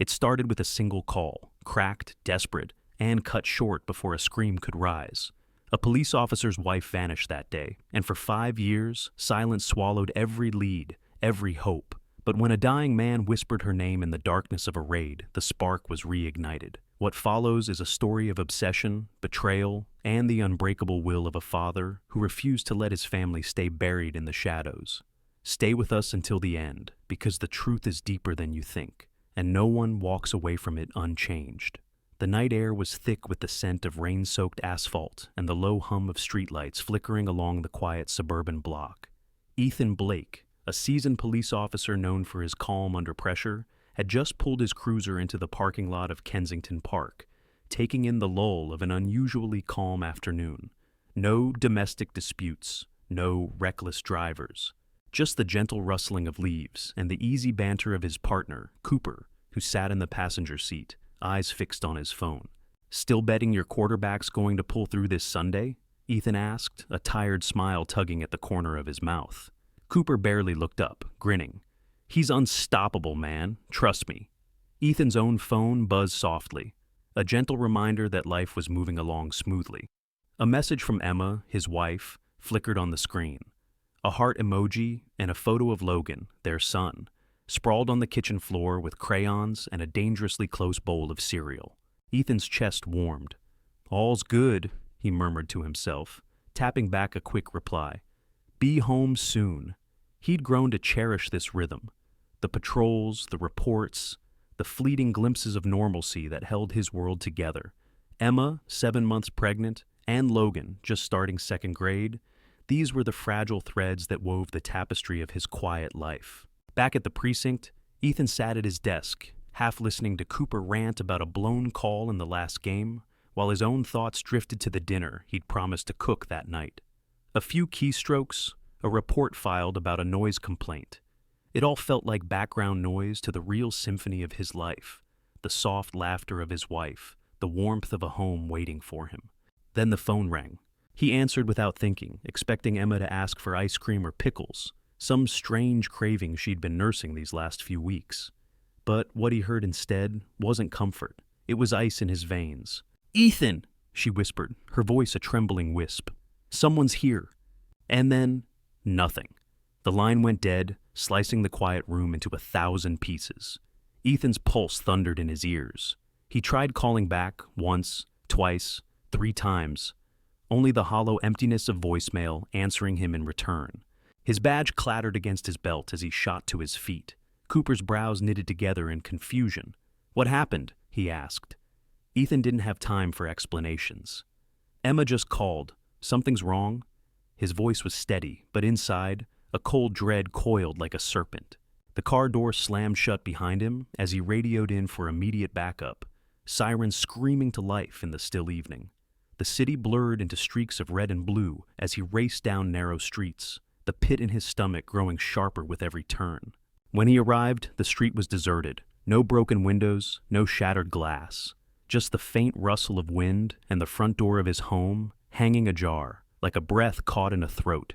It started with a single call, cracked, desperate, and cut short before a scream could rise. A police officer's wife vanished that day, and for 5 years, silence swallowed every lead, every hope. But when a dying man whispered her name in the darkness of a raid, the spark was reignited. What follows is a story of obsession, betrayal, and the unbreakable will of a father who refused to let his family stay buried in the shadows. Stay with us until the end, because the truth is deeper than you think, and no one walks away from it unchanged. The night air was thick with the scent of rain-soaked asphalt and the low hum of streetlights flickering along the quiet suburban block. Ethan Blake, a seasoned police officer known for his calm under pressure, had just pulled his cruiser into the parking lot of Kensington Park, taking in the lull of an unusually calm afternoon. No domestic disputes, no reckless drivers, just the gentle rustling of leaves and the easy banter of his partner, Cooper, who sat in the passenger seat, eyes fixed on his phone. "Still betting your quarterback's going to pull through this Sunday?" Ethan asked, a tired smile tugging at the corner of his mouth. Cooper barely looked up, grinning. "He's unstoppable, man. Trust me." Ethan's own phone buzzed softly, a gentle reminder that life was moving along smoothly. A message from Emma, his wife, flickered on the screen. A heart emoji and a photo of Logan, their son, sprawled on the kitchen floor with crayons and a dangerously close bowl of cereal. Ethan's chest warmed. "All's good," he murmured to himself, tapping back a quick reply. "Be home soon." He'd grown to cherish this rhythm. The patrols, the reports, the fleeting glimpses of normalcy that held his world together. Emma, 7 months pregnant, and Logan, just starting second grade, these were the fragile threads that wove the tapestry of his quiet life. Back at the precinct, Ethan sat at his desk, half listening to Cooper rant about a blown call in the last game, while his own thoughts drifted to the dinner he'd promised to cook that night. A few keystrokes, a report filed about a noise complaint. It all felt like background noise to the real symphony of his life, the soft laughter of his wife, the warmth of a home waiting for him. Then the phone rang. He answered without thinking, expecting Emma to ask for ice cream or pickles, some strange craving she'd been nursing these last few weeks. But what he heard instead wasn't comfort. It was ice in his veins. "Ethan!" she whispered, her voice a trembling wisp. "Someone's here." And then, nothing. The line went dead, slicing the quiet room into 1,000 pieces. Ethan's pulse thundered in his ears. He tried calling back once, twice, 3 times. Only the hollow emptiness of voicemail answering him in return. His badge clattered against his belt as he shot to his feet. Cooper's brows knitted together in confusion. "What happened?" he asked. Ethan didn't have time for explanations. "Emma just called. Something's wrong?" His voice was steady, but inside, a cold dread coiled like a serpent. The car door slammed shut behind him as he radioed in for immediate backup, sirens screaming to life in the still evening. The city blurred into streaks of red and blue as he raced down narrow streets, the pit in his stomach growing sharper with every turn. When he arrived, the street was deserted. No broken windows, no shattered glass. Just the faint rustle of wind and the front door of his home hanging ajar, like a breath caught in a throat.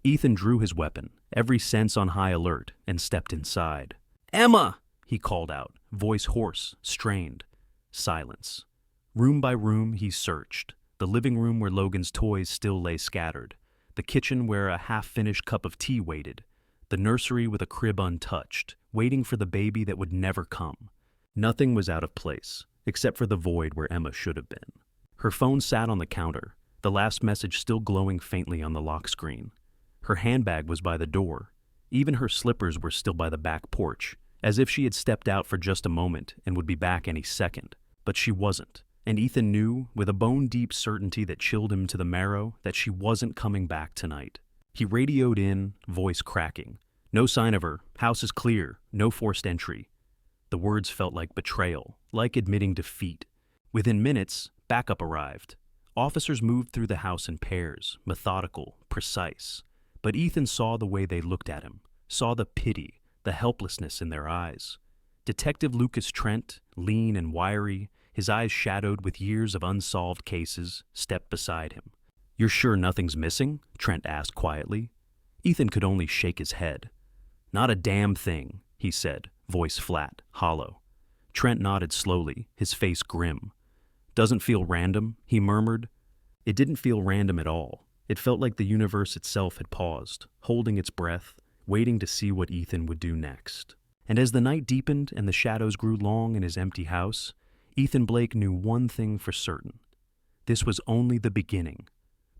Ethan drew his weapon, every sense on high alert, and stepped inside. "Emma!" he called out, voice hoarse, strained. Silence. Room by room he searched. The living room where Logan's toys still lay scattered. The kitchen where a half-finished cup of tea waited. The nursery with a crib untouched, waiting for the baby that would never come. Nothing was out of place, except for the void where Emma should have been. Her phone sat on the counter, the last message still glowing faintly on the lock screen. Her handbag was by the door. Even her slippers were still by the back porch, as if she had stepped out for just a moment and would be back any second. But she wasn't, and Ethan knew, with a bone-deep certainty that chilled him to the marrow, that she wasn't coming back tonight. He radioed in, voice cracking. "No sign of her. House is clear. No forced entry." The words felt like betrayal, like admitting defeat. Within minutes, backup arrived. Officers moved through the house in pairs, methodical, precise. But Ethan saw the way they looked at him, saw the pity, the helplessness in their eyes. Detective Lucas Trent, lean and wiry, his eyes shadowed with years of unsolved cases, stepped beside him. "You're sure nothing's missing?" Trent asked quietly. Ethan could only shake his head. "Not a damn thing," he said, voice flat, hollow. Trent nodded slowly, his face grim. "Doesn't feel random," he murmured. It didn't feel random at all. It felt like the universe itself had paused, holding its breath, waiting to see what Ethan would do next. And as the night deepened and the shadows grew long in his empty house, Ethan Blake knew one thing for certain. This was only the beginning.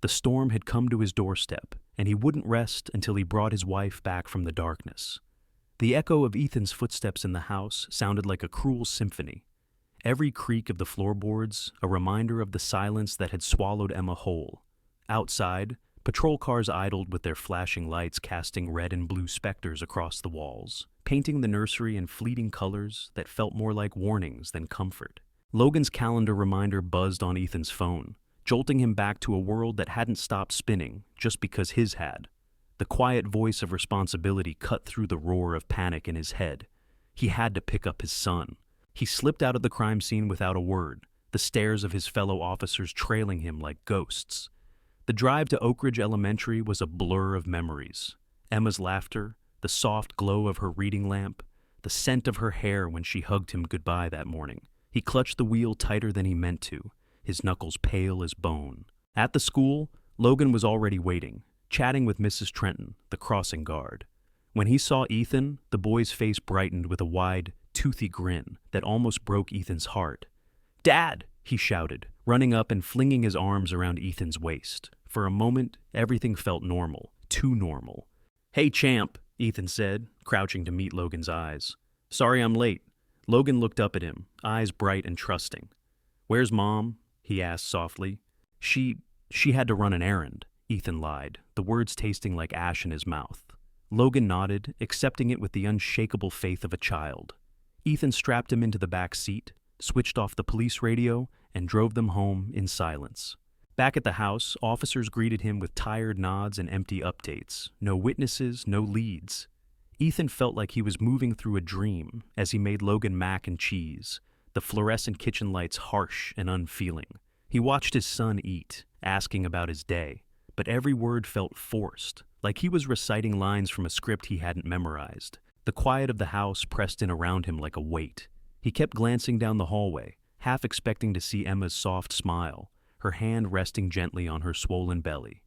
The storm had come to his doorstep, and he wouldn't rest until he brought his wife back from the darkness. The echo of Ethan's footsteps in the house sounded like a cruel symphony. Every creak of the floorboards, a reminder of the silence that had swallowed Emma whole. Outside, patrol cars idled with their flashing lights casting red and blue specters across the walls, painting the nursery in fleeting colors that felt more like warnings than comfort. Logan's calendar reminder buzzed on Ethan's phone, jolting him back to a world that hadn't stopped spinning just because his had. The quiet voice of responsibility cut through the roar of panic in his head. He had to pick up his son. He slipped out of the crime scene without a word, the stares of his fellow officers trailing him like ghosts. The drive to Oak Ridge Elementary was a blur of memories. Emma's laughter, the soft glow of her reading lamp, the scent of her hair when she hugged him goodbye that morning. He clutched the wheel tighter than he meant to, his knuckles pale as bone. At the school, Logan was already waiting, chatting with Mrs. Trenton, the crossing guard. When he saw Ethan, the boy's face brightened with a wide, toothy grin that almost broke Ethan's heart. "Dad!" he shouted, running up and flinging his arms around Ethan's waist. For a moment, everything felt normal, too normal. "Hey, champ," Ethan said, crouching to meet Logan's eyes. "Sorry I'm late." Logan looked up at him, eyes bright and trusting. "Where's Mom?" he asked softly. She had to run an errand," Ethan lied, the words tasting like ash in his mouth. Logan nodded, accepting it with the unshakable faith of a child. Ethan strapped him into the back seat, switched off the police radio, and drove them home in silence. Back at the house, officers greeted him with tired nods and empty updates. No witnesses, no leads. Ethan felt like he was moving through a dream as he made Logan mac and cheese, the fluorescent kitchen lights harsh and unfeeling. He watched his son eat, asking about his day, but every word felt forced, like he was reciting lines from a script he hadn't memorized. The quiet of the house pressed in around him like a weight. He kept glancing down the hallway, half expecting to see Emma's soft smile, her hand resting gently on her swollen belly.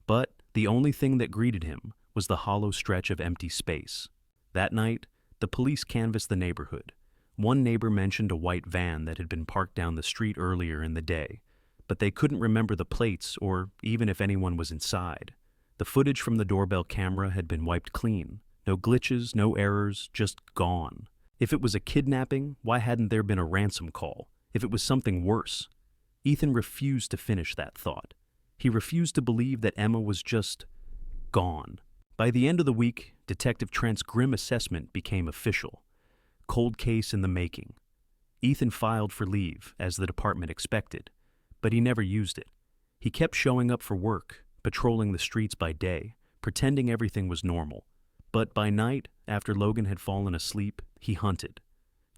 But the only thing that greeted him was the hollow stretch of empty space. That night, the police canvassed the neighborhood. One neighbor mentioned a white van that had been parked down the street earlier in the day, but they couldn't remember the plates or even if anyone was inside. The footage from the doorbell camera had been wiped clean. No glitches, no errors, just gone. If it was a kidnapping, why hadn't there been a ransom call? If it was something worse? Ethan refused to finish that thought. He refused to believe that Emma was just gone. By the end of the week, Detective Trent's grim assessment became official. Cold case in the making. Ethan filed for leave, as the department expected, but he never used it. He kept showing up for work, patrolling the streets by day, pretending everything was normal. But by night, after Logan had fallen asleep, he hunted.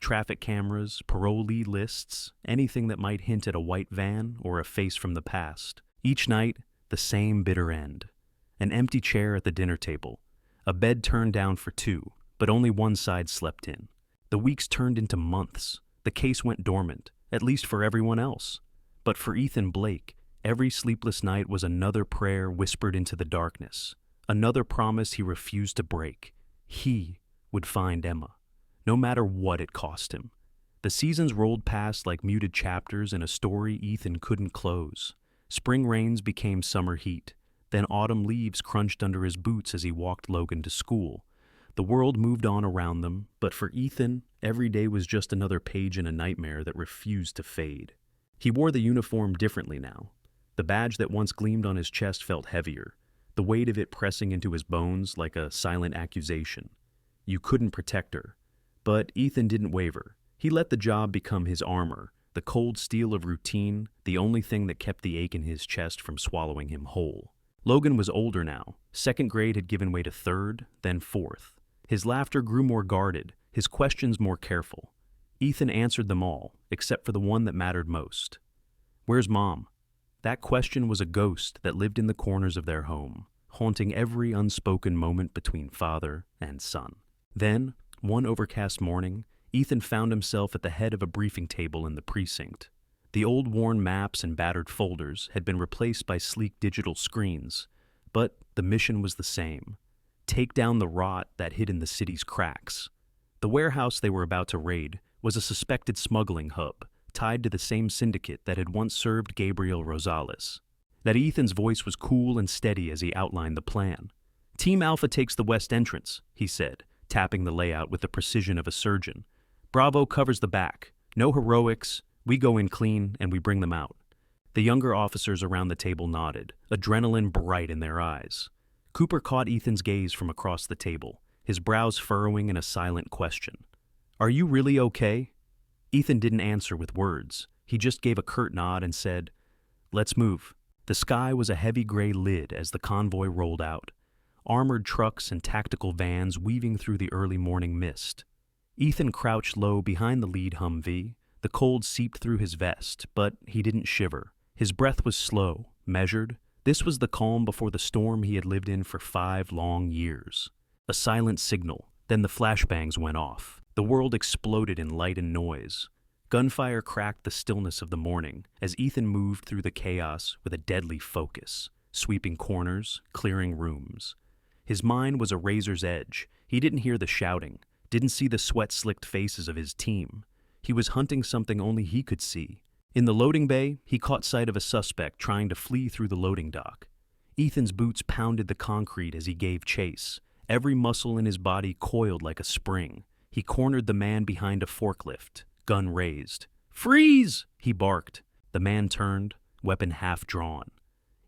Traffic cameras, parolee lists, anything that might hint at a white van or a face from the past. Each night, the same bitter end. An empty chair at the dinner table. A bed turned down for two, but only one side slept in. The weeks turned into months. The case went dormant, at least for everyone else. But for Ethan Blake, every sleepless night was another prayer whispered into the darkness. Another promise he refused to break. He would find Emma, no matter what it cost him. The seasons rolled past like muted chapters in a story Ethan couldn't close. Spring rains became summer heat. Then autumn leaves crunched under his boots as he walked Logan to school. The world moved on around them, but for Ethan, every day was just another page in a nightmare that refused to fade. He wore the uniform differently now. The badge that once gleamed on his chest felt heavier, the weight of it pressing into his bones like a silent accusation. You couldn't protect her. But Ethan didn't waver. He let the job become his armor, the cold steel of routine, the only thing that kept the ache in his chest from swallowing him whole. Logan was older now. Second grade had given way to third, then fourth. His laughter grew more guarded, his questions more careful. Ethan answered them all, except for the one that mattered most. "Where's Mom?" That question was a ghost that lived in the corners of their home, haunting every unspoken moment between father and son. Then, one overcast morning, Ethan found himself at the head of a briefing table in the precinct. The old worn maps and battered folders had been replaced by sleek digital screens, but the mission was the same: take down the rot that hid in the city's cracks. The warehouse they were about to raid was a suspected smuggling hub, tied to the same syndicate that had once served Gabriel Rosales. That Ethan's voice was cool and steady as he outlined the plan. "Team Alpha takes the west entrance," he said, tapping the layout with the precision of a surgeon. "Bravo covers the back. No heroics. We go in clean and we bring them out." The younger officers around the table nodded, adrenaline bright in their eyes. Cooper caught Ethan's gaze from across the table, his brows furrowing in a silent question. "Are you really okay?" Ethan didn't answer with words. He just gave a curt nod and said, "Let's move." The sky was a heavy gray lid as the convoy rolled out, armored trucks and tactical vans weaving through the early morning mist. Ethan crouched low behind the lead Humvee. The cold seeped through his vest, but he didn't shiver. His breath was slow, measured. This was the calm before the storm he had lived in for 5 long years. A silent signal, then the flashbangs went off. The world exploded in light and noise. Gunfire cracked the stillness of the morning as Ethan moved through the chaos with a deadly focus, sweeping corners, clearing rooms. His mind was a razor's edge. He didn't hear the shouting, didn't see the sweat-slicked faces of his team. He was hunting something only he could see. In the loading bay, he caught sight of a suspect trying to flee through the loading dock. Ethan's boots pounded the concrete as he gave chase. Every muscle in his body coiled like a spring. He cornered the man behind a forklift, gun raised. "Freeze!" he barked. The man turned, weapon half drawn.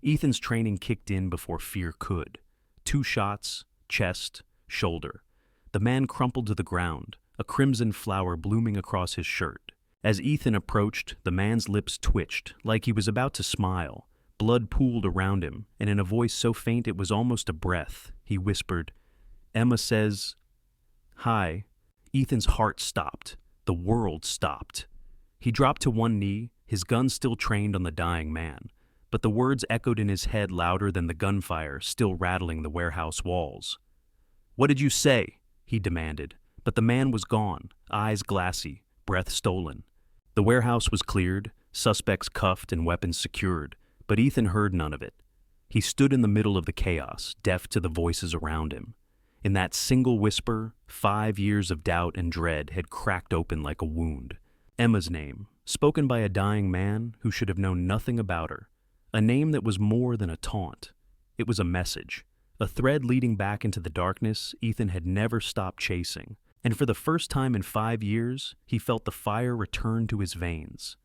Ethan's training kicked in before fear could. 2 shots, chest, shoulder. The man crumpled to the ground, a crimson flower blooming across his shirt. As Ethan approached, the man's lips twitched, like he was about to smile. Blood pooled around him, and in a voice so faint it was almost a breath, he whispered, "Emma says..." "Hi." Ethan's heart stopped. The world stopped. He dropped to one knee, his gun still trained on the dying man, but the words echoed in his head louder than the gunfire still rattling the warehouse walls. "What did you say?" he demanded, but the man was gone, eyes glassy, breath stolen. The warehouse was cleared, suspects cuffed and weapons secured, but Ethan heard none of it. He stood in the middle of the chaos, deaf to the voices around him. In that single whisper, 5 years of doubt and dread had cracked open like a wound. Emma's name, spoken by a dying man who should have known nothing about her. A name that was more than a taunt. It was a message, a thread leading back into the darkness Ethan had never stopped chasing. And for the first time in 5 years, he felt the fire return to his veins.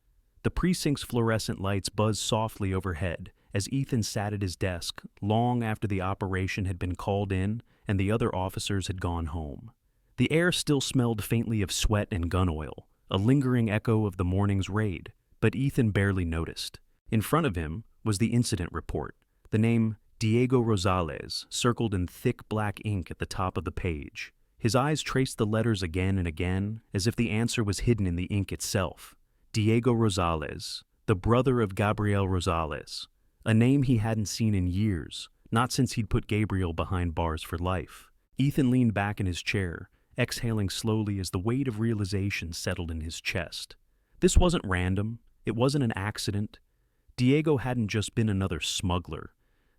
The precinct's fluorescent lights buzzed softly overhead as Ethan sat at his desk long after the operation had been called in and the other officers had gone home. The air still smelled faintly of sweat and gun oil, a lingering echo of the morning's raid, but Ethan barely noticed. In front of him was the incident report, the name Diego Rosales circled in thick black ink at the top of the page. His eyes traced the letters again and again, as if the answer was hidden in the ink itself. Diego Rosales, the brother of Gabriel Rosales, a name he hadn't seen in years, not since he'd put Gabriel behind bars for life. Ethan leaned back in his chair, exhaling slowly as the weight of realization settled in his chest. This wasn't random. It wasn't an accident. Diego hadn't just been another smuggler.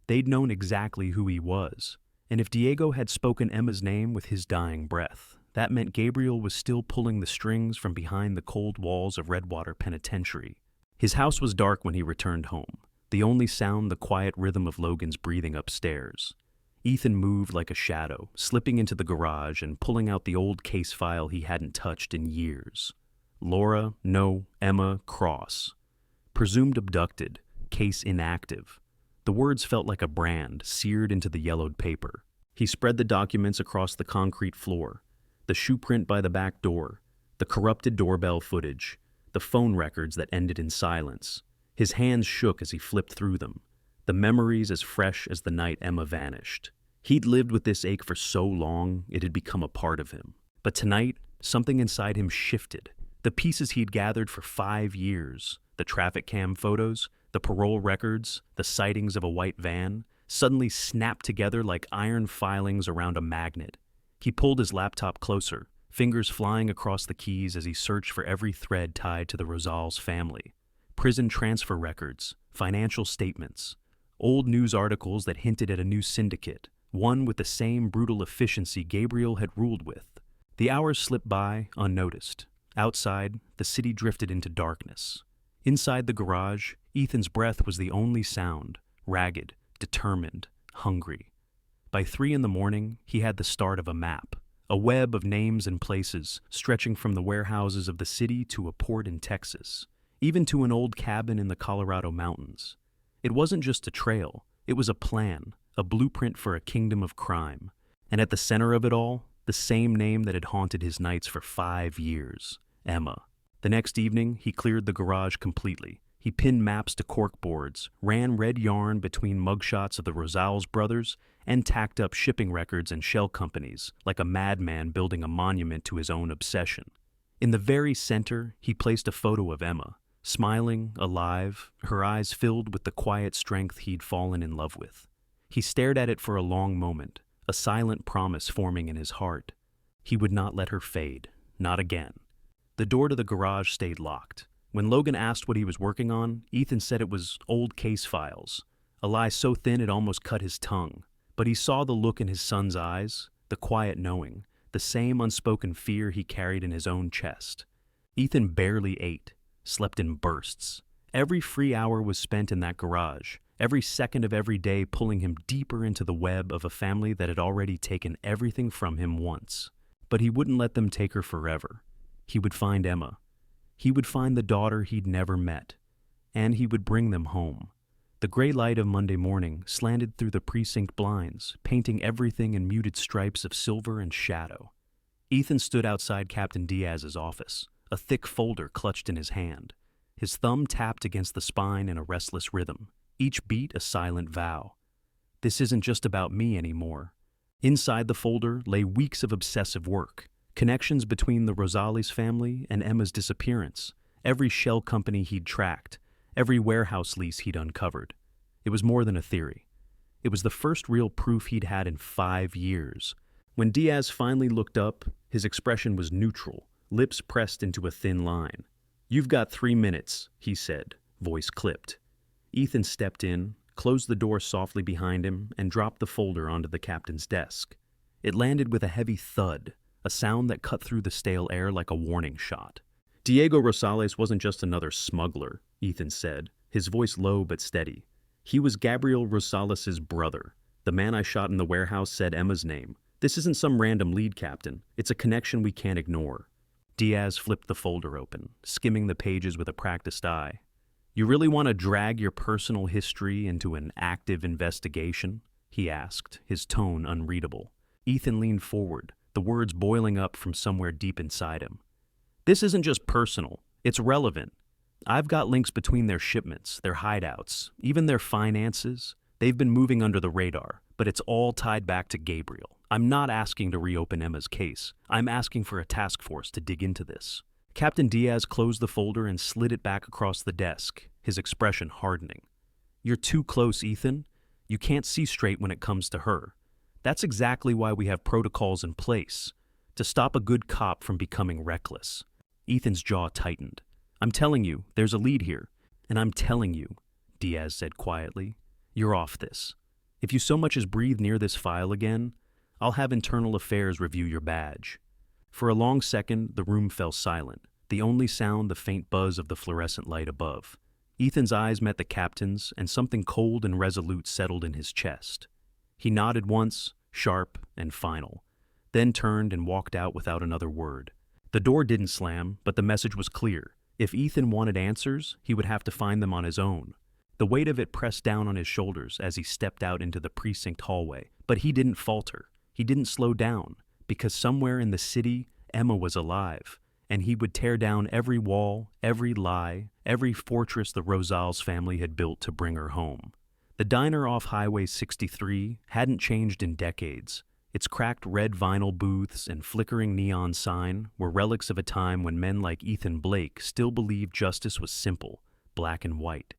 They'd known exactly who he was. And if Diego had spoken Emma's name with his dying breath, that meant Gabriel was still pulling the strings from behind the cold walls of Redwater Penitentiary. His house was dark when he returned home, the only sound the quiet rhythm of Logan's breathing upstairs. Ethan moved like a shadow, slipping into the garage and pulling out the old case file he hadn't touched in years. Laura, no, Emma, Cross. Presumed abducted, case inactive. The words felt like a brand seared into the yellowed paper. He spread the documents across the concrete floor, the shoe print by the back door, the corrupted doorbell footage, the phone records that ended in silence. His hands shook as he flipped through them, the memories as fresh as the night Emma vanished. He'd lived with this ache for so long, it had become a part of him. But tonight, something inside him shifted. The pieces he'd gathered for 5 years, the traffic cam photos, the parole records, the sightings of a white van, suddenly snapped together like iron filings around a magnet. He pulled his laptop closer, fingers flying across the keys as he searched for every thread tied to the Rosales family. Prison transfer records, financial statements, old news articles that hinted at a new syndicate, one with the same brutal efficiency Gabriel had ruled with. The hours slipped by unnoticed. Outside, the city drifted into darkness. Inside the garage, Ethan's breath was the only sound, ragged, determined, hungry. By 3 a.m, he had the start of a map, a web of names and places stretching from the warehouses of the city to a port in Texas, even to an old cabin in the Colorado mountains. It wasn't just a trail, it was a plan, a blueprint for a kingdom of crime. And at the center of it all, the same name that had haunted his nights for 5 years, Emma. The next evening, he cleared the garage completely. He pinned maps to corkboards, ran red yarn between mugshots of the Rosales brothers, and tacked up shipping records and shell companies, like a madman building a monument to his own obsession. In the very center, he placed a photo of Emma, smiling, alive, her eyes filled with the quiet strength he'd fallen in love with. He stared at it for a long moment, a silent promise forming in his heart. He would not let her fade, not again. The door to the garage stayed locked. When Logan asked what he was working on, Ethan said it was old case files, a lie so thin it almost cut his tongue. But he saw the look in his son's eyes, the quiet knowing, the same unspoken fear he carried in his own chest. Ethan barely ate, slept in bursts. Every free hour was spent in that garage, every second of every day pulling him deeper into the web of a family that had already taken everything from him once. But he wouldn't let them take her forever. He would find Emma. He would find the daughter he'd never met. And he would bring them home. The gray light of Monday morning slanted through the precinct blinds, painting everything in muted stripes of silver and shadow. Ethan stood outside Captain Diaz's office, a thick folder clutched in his hand. His thumb tapped against the spine in a restless rhythm, each beat a silent vow. This isn't just about me anymore. Inside the folder lay weeks of obsessive work, connections between the Rosales family and Emma's disappearance, every shell company he'd tracked, every warehouse lease he'd uncovered. It was more than a theory. It was the first real proof he'd had in 5 years. When Diaz finally looked up, his expression was neutral, lips pressed into a thin line. "You've got 3 minutes," he said, voice clipped. Ethan stepped in, closed the door softly behind him, and dropped the folder onto the captain's desk. It landed with a heavy thud, a sound that cut through the stale air like a warning shot. "Diego Rosales wasn't just another smuggler," Ethan said, his voice low but steady. "He was Gabriel Rosales' brother. The man I shot in the warehouse said Emma's name. This isn't some random lead, Captain. It's a connection we can't ignore." Diaz flipped the folder open, skimming the pages with a practiced eye. "You really want to drag your personal history into an active investigation?" he asked, his tone unreadable. Ethan leaned forward, the words boiling up from somewhere deep inside him. "This isn't just personal. It's relevant. I've got links between their shipments, their hideouts, even their finances. They've been moving under the radar, but it's all tied back to Gabriel. I'm not asking to reopen Emma's case. I'm asking for a task force to dig into this." Captain Diaz closed the folder and slid it back across the desk, his expression hardening. "You're too close, Ethan. You can't see straight when it comes to her. That's exactly why we have protocols in place, to stop a good cop from becoming reckless." Ethan's jaw tightened. "I'm telling you, there's a lead here. And I'm telling you," Diaz said quietly, "you're off this. If you so much as breathe near this file again, I'll have internal affairs review your badge." For a long second, the room fell silent, the only sound the faint buzz of the fluorescent light above. Ethan's eyes met the captain's, and something cold and resolute settled in his chest. He nodded once, sharp and final, then turned and walked out without another word. The door didn't slam, but the message was clear. If Ethan wanted answers, he would have to find them on his own. The weight of it pressed down on his shoulders as he stepped out into the precinct hallway. But he didn't falter. He didn't slow down, because somewhere in the city, Emma was alive, and he would tear down every wall, every lie, every fortress the Rosales family had built to bring her home. The diner off Highway 63 hadn't changed in decades. Its cracked red vinyl booths and flickering neon sign were relics of a time when men like Ethan Blake still believed justice was simple, black and white.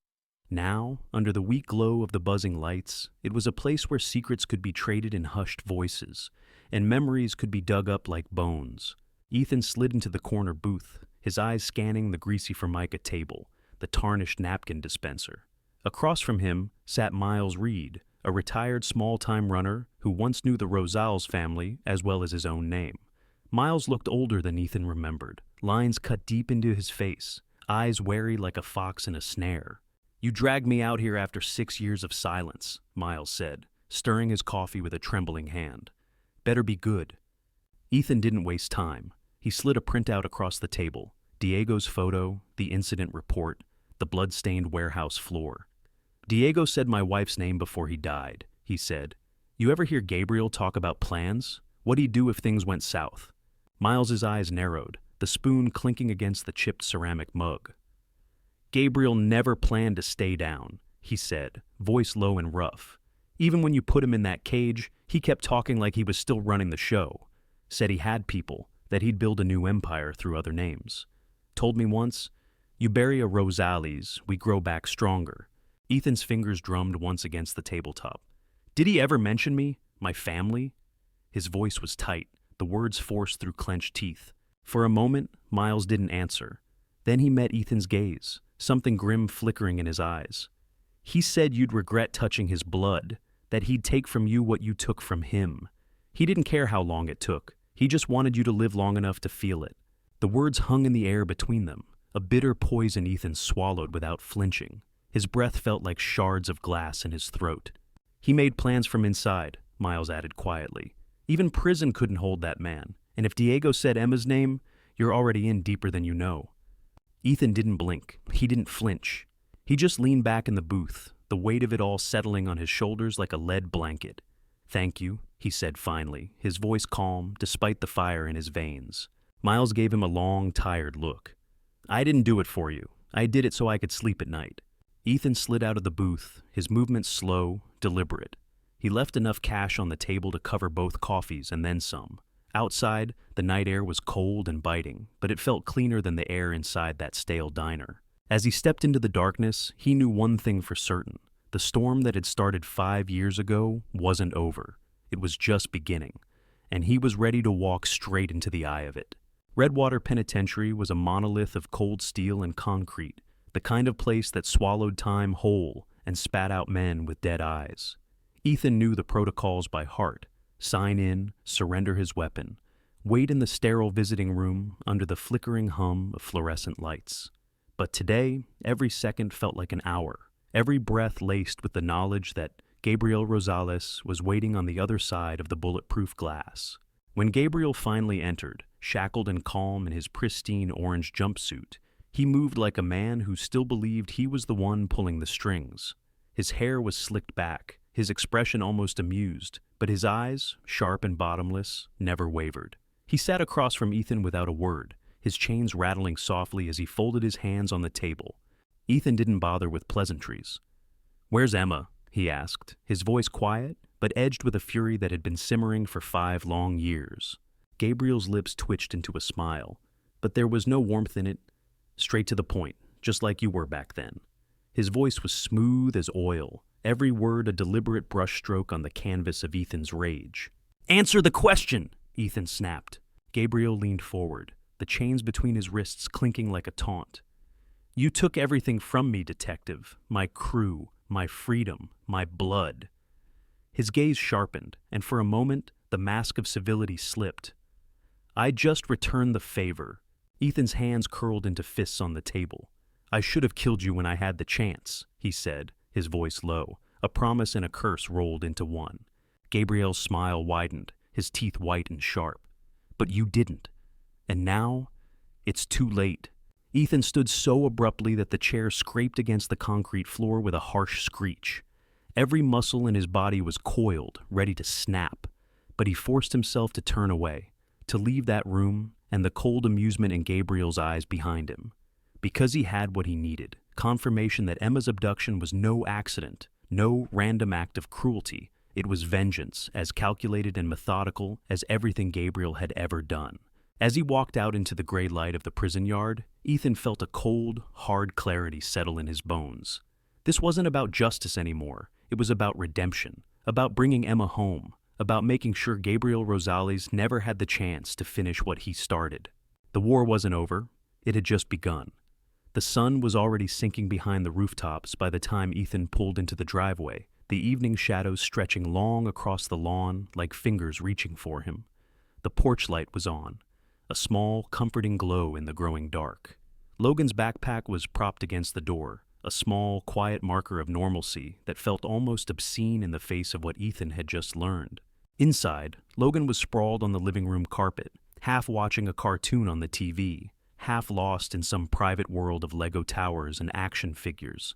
Now, under the weak glow of the buzzing lights, it was a place where secrets could be traded in hushed voices, and memories could be dug up like bones. Ethan slid into the corner booth, his eyes scanning the greasy Formica table, the tarnished napkin dispenser. Across from him sat Miles Reed, a retired small-time runner who once knew the Rosales family as well as his own name. Miles looked older than Ethan remembered, lines cut deep into his face, eyes wary like a fox in a snare. "You dragged me out here after 6 years of silence," Miles said, stirring his coffee with a trembling hand. "Better be good." Ethan didn't waste time. He slid a printout across the table, Diego's photo, the incident report, the blood-stained warehouse floor. "Diego said my wife's name before he died," he said. "You ever hear Gabriel talk about plans? What'd he do if things went south?" Miles's eyes narrowed, the spoon clinking against the chipped ceramic mug. "Gabriel never planned to stay down," he said, voice low and rough. "Even when you put him in that cage, he kept talking like he was still running the show. Said he had people, that he'd build a new empire through other names. Told me once, 'You bury a Rosales, we grow back stronger.'" Ethan's fingers drummed once against the tabletop. "Did he ever mention me? My family?" His voice was tight, the words forced through clenched teeth. For a moment, Miles didn't answer. Then he met Ethan's gaze, something grim flickering in his eyes. "He said you'd regret touching his blood, that he'd take from you what you took from him. He didn't care how long it took. He just wanted you to live long enough to feel it." The words hung in the air between them, a bitter poison Ethan swallowed without flinching. His breath felt like shards of glass in his throat. "He made plans from inside," Miles added quietly. "Even prison couldn't hold that man, and if Diego said Emma's name, you're already in deeper than you know." Ethan didn't blink. He didn't flinch. He just leaned back in the booth, the weight of it all settling on his shoulders like a lead blanket. "Thank you," he said finally, his voice calm despite the fire in his veins. Miles gave him a long, tired look. "I didn't do it for you. I did it so I could sleep at night." Ethan slid out of the booth, his movements slow, deliberate. He left enough cash on the table to cover both coffees and then some. Outside, the night air was cold and biting, but it felt cleaner than the air inside that stale diner. As he stepped into the darkness, he knew one thing for certain. The storm that had started 5 years ago wasn't over. It was just beginning, and he was ready to walk straight into the eye of it. Redwater Penitentiary was a monolith of cold steel and concrete, the kind of place that swallowed time whole and spat out men with dead eyes. Ethan knew the protocols by heart: sign in, surrender his weapon, wait in the sterile visiting room under the flickering hum of fluorescent lights. But today, every second felt like an hour, every breath laced with the knowledge that Gabriel Rosales was waiting on the other side of the bulletproof glass. When Gabriel finally entered, shackled and calm in his pristine orange jumpsuit, he moved like a man who still believed he was the one pulling the strings. His hair was slicked back, his expression almost amused, but his eyes, sharp and bottomless, never wavered. He sat across from Ethan without a word, his chains rattling softly as he folded his hands on the table. Ethan didn't bother with pleasantries. "Where's Emma?" he asked, his voice quiet, but edged with a fury that had been simmering for 5 long years. Gabriel's lips twitched into a smile, but there was no warmth in it. "Straight to the point, just like you were back then." His voice was smooth as oil, every word a deliberate brushstroke on the canvas of Ethan's rage. "Answer the question!" Ethan snapped. Gabriel leaned forward, the chains between his wrists clinking like a taunt. "You took everything from me, detective. My crew, my freedom, my blood." His gaze sharpened, and for a moment, the mask of civility slipped. "I just returned the favor." Ethan's hands curled into fists on the table. "I should have killed you when I had the chance," he said, his voice low, a promise and a curse rolled into one. Gabriel's smile widened, his teeth white and sharp. "But you didn't. And now, it's too late." Ethan stood so abruptly that the chair scraped against the concrete floor with a harsh screech. Every muscle in his body was coiled, ready to snap, but he forced himself to turn away, to leave that room and the cold amusement in Gabriel's eyes behind him. Because he had what he needed, confirmation that Emma's abduction was no accident, no random act of cruelty. It was vengeance, as calculated and methodical as everything Gabriel had ever done. As he walked out into the gray light of the prison yard, Ethan felt a cold, hard clarity settle in his bones. This wasn't about justice anymore. It was about redemption, about bringing Emma home, about making sure Gabriel Rosales never had the chance to finish what he started. The war wasn't over, it had just begun. The sun was already sinking behind the rooftops by the time Ethan pulled into the driveway, the evening shadows stretching long across the lawn like fingers reaching for him. The porch light was on, a small, comforting glow in the growing dark. Logan's backpack was propped against the door, a small, quiet marker of normalcy that felt almost obscene in the face of what Ethan had just learned. Inside, Logan was sprawled on the living room carpet, half watching a cartoon on the TV, half lost in some private world of Lego towers and action figures.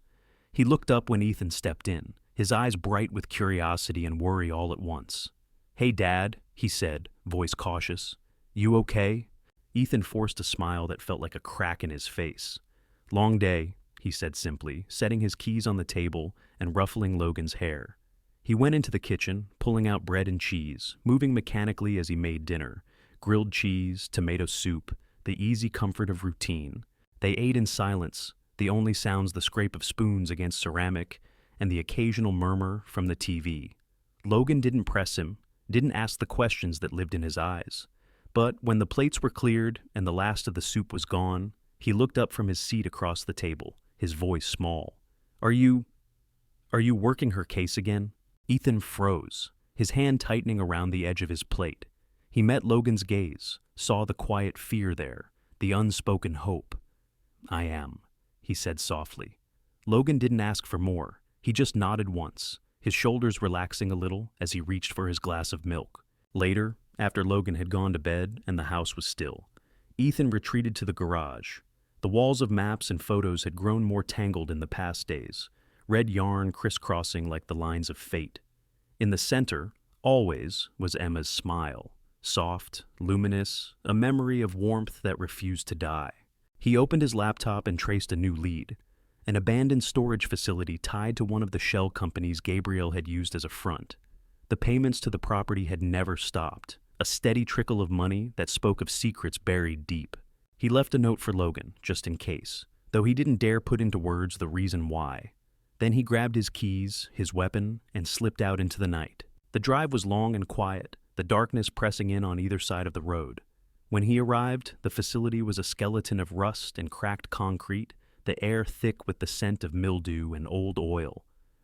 He looked up when Ethan stepped in, his eyes bright with curiosity and worry all at once. "Hey, Dad," he said, voice cautious. "You okay?" Ethan forced a smile that felt like a crack in his face. "Long day," he said simply, setting his keys on the table and ruffling Logan's hair. He went into the kitchen, pulling out bread and cheese, moving mechanically as he made dinner. Grilled cheese, tomato soup, the easy comfort of routine. They ate in silence, the only sounds the scrape of spoons against ceramic and the occasional murmur from the TV. Logan didn't press him, didn't ask the questions that lived in his eyes. But when the plates were cleared and the last of the soup was gone, he looked up from his seat across the table, his voice small. Are you working her case again?" Ethan froze, his hand tightening around the edge of his plate. He met Logan's gaze, saw the quiet fear there, the unspoken hope. "I am," he said softly. Logan didn't ask for more. He just nodded once, his shoulders relaxing a little as he reached for his glass of milk. Later, after Logan had gone to bed and the house was still, Ethan retreated to the garage. The walls of maps and photos had grown more tangled in the past days, red yarn crisscrossing like the lines of fate. In the center, always, was Emma's smile, soft, luminous, a memory of warmth that refused to die. He opened his laptop and traced a new lead, an abandoned storage facility tied to one of the shell companies Gabriel had used as a front. The payments to the property had never stopped, a steady trickle of money that spoke of secrets buried deep. He left a note for Logan, just in case, though he didn't dare put into words the reason why. Then he grabbed his keys, his weapon, and slipped out into the night. The drive was long and quiet, the darkness pressing in on either side of the road. When he arrived, the facility was a skeleton of rust and cracked concrete, the air thick with the scent of mildew and old oil.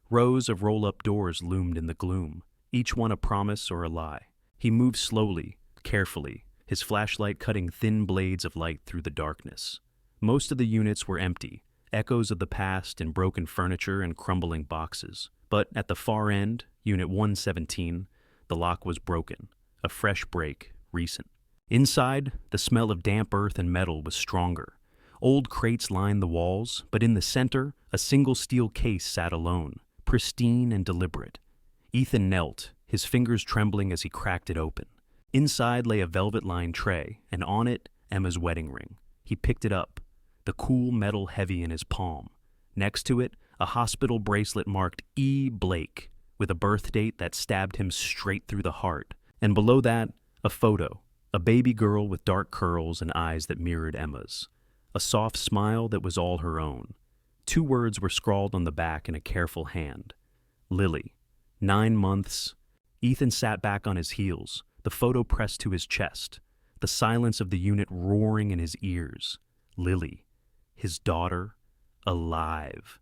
Rows of roll-up doors loomed in the gloom, each one a promise or a lie. He moved slowly, carefully, his flashlight cutting thin blades of light through the darkness. Most of the units were empty, echoes of the past in broken furniture and crumbling boxes. But at the far end, Unit 117, the lock was broken, a fresh break, recent. Inside, the smell of damp earth and metal was stronger. Old crates lined the walls, but in the center, a single steel case sat alone, pristine and deliberate. Ethan knelt, his fingers trembling as he cracked it open. Inside lay a velvet-lined tray, and on it, Emma's wedding ring. He picked it up, the cool metal heavy in his palm. Next to it, a hospital bracelet marked E. Blake, with a birth date that stabbed him straight through the heart. And below that, a photo, a baby girl with dark curls and eyes that mirrored Emma's. A soft smile that was all her own. 2 words were scrawled on the back in a careful hand. Lily. 9 months. Ethan sat back on his heels, the photo pressed to his chest, the silence of the unit roaring in his ears. Lily. His daughter. Alive.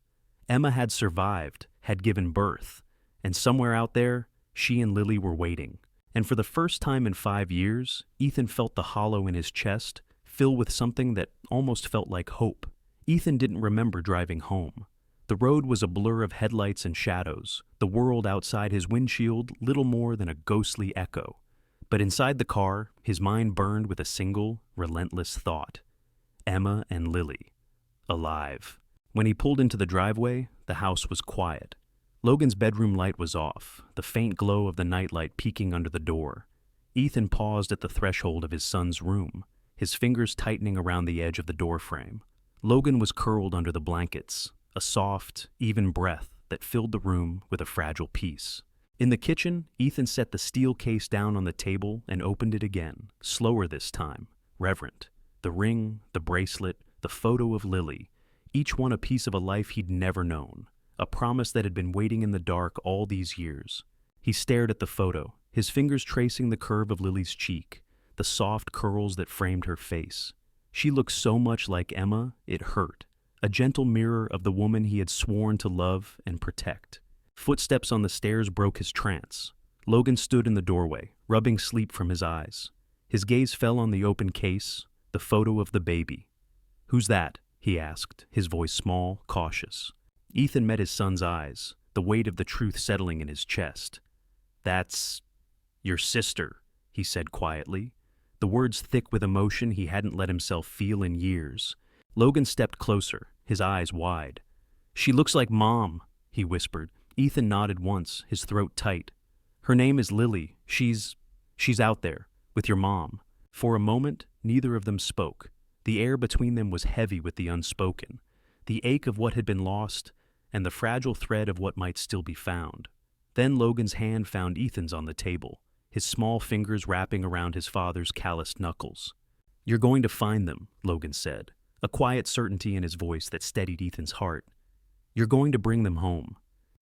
Emma had survived, had given birth, and somewhere out there, she and Lily were waiting. And for the first time in 5 years, Ethan felt the hollow in his chest fill with something that almost felt like hope. Ethan didn't remember driving home. The road was a blur of headlights and shadows, the world outside his windshield little more than a ghostly echo. But inside the car, his mind burned with a single, relentless thought. Emma and Lily. Alive. When he pulled into the driveway, the house was quiet. Logan's bedroom light was off, the faint glow of the nightlight peeking under the door. Ethan paused at the threshold of his son's room, his fingers tightening around the edge of the doorframe. Logan was curled under the blankets, a soft, even breath that filled the room with a fragile peace. In the kitchen, Ethan set the steel case down on the table and opened it again, slower this time, reverent. The ring, the bracelet, the photo of Lily, each one a piece of a life he'd never known, a promise that had been waiting in the dark all these years. He stared at the photo, his fingers tracing the curve of Lily's cheek, the soft curls that framed her face. She looked so much like Emma, it hurt, a gentle mirror of the woman he had sworn to love and protect. Footsteps on the stairs broke his trance. Logan stood in the doorway, rubbing sleep from his eyes. His gaze fell on the open case, the photo of the baby. "Who's that?" he asked, his voice small, cautious. Ethan met his son's eyes, the weight of the truth settling in his chest. "That's your sister," he said quietly, the words thick with emotion he hadn't let himself feel in years. Logan stepped closer, his eyes wide. "She looks like Mom," he whispered. Ethan nodded once, his throat tight. "Her name is Lily. She's out there, with your mom." For a moment, neither of them spoke. The air between them was heavy with the unspoken, the ache of what had been lost, and the fragile thread of what might still be found. Then Logan's hand found Ethan's on the table, his small fingers wrapping around his father's calloused knuckles. "You're going to find them," Logan said, a quiet certainty in his voice that steadied Ethan's heart. "You're going to bring them home."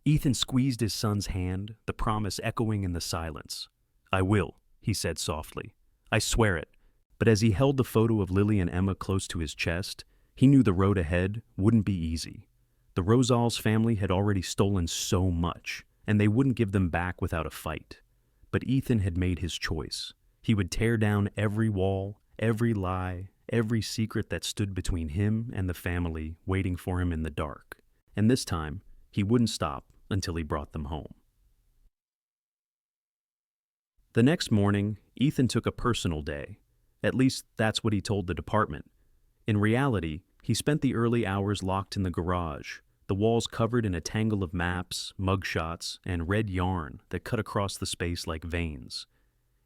Ethan squeezed his son's hand, the promise echoing in the silence. "I will," he said softly. "I swear it." But as he held the photo of Lily and Emma close to his chest, he knew the road ahead wouldn't be easy. The Rosals family had already stolen so much, and they wouldn't give them back without a fight. But Ethan had made his choice. He would tear down every wall, every lie, every secret that stood between him and the family waiting for him in the dark. And this time, he wouldn't stop until he brought them home. The next morning, Ethan took a personal day. At least, that's what he told the department. In reality, he spent the early hours locked in the garage, the walls covered in a tangle of maps, mugshots, and red yarn that cut across the space like veins.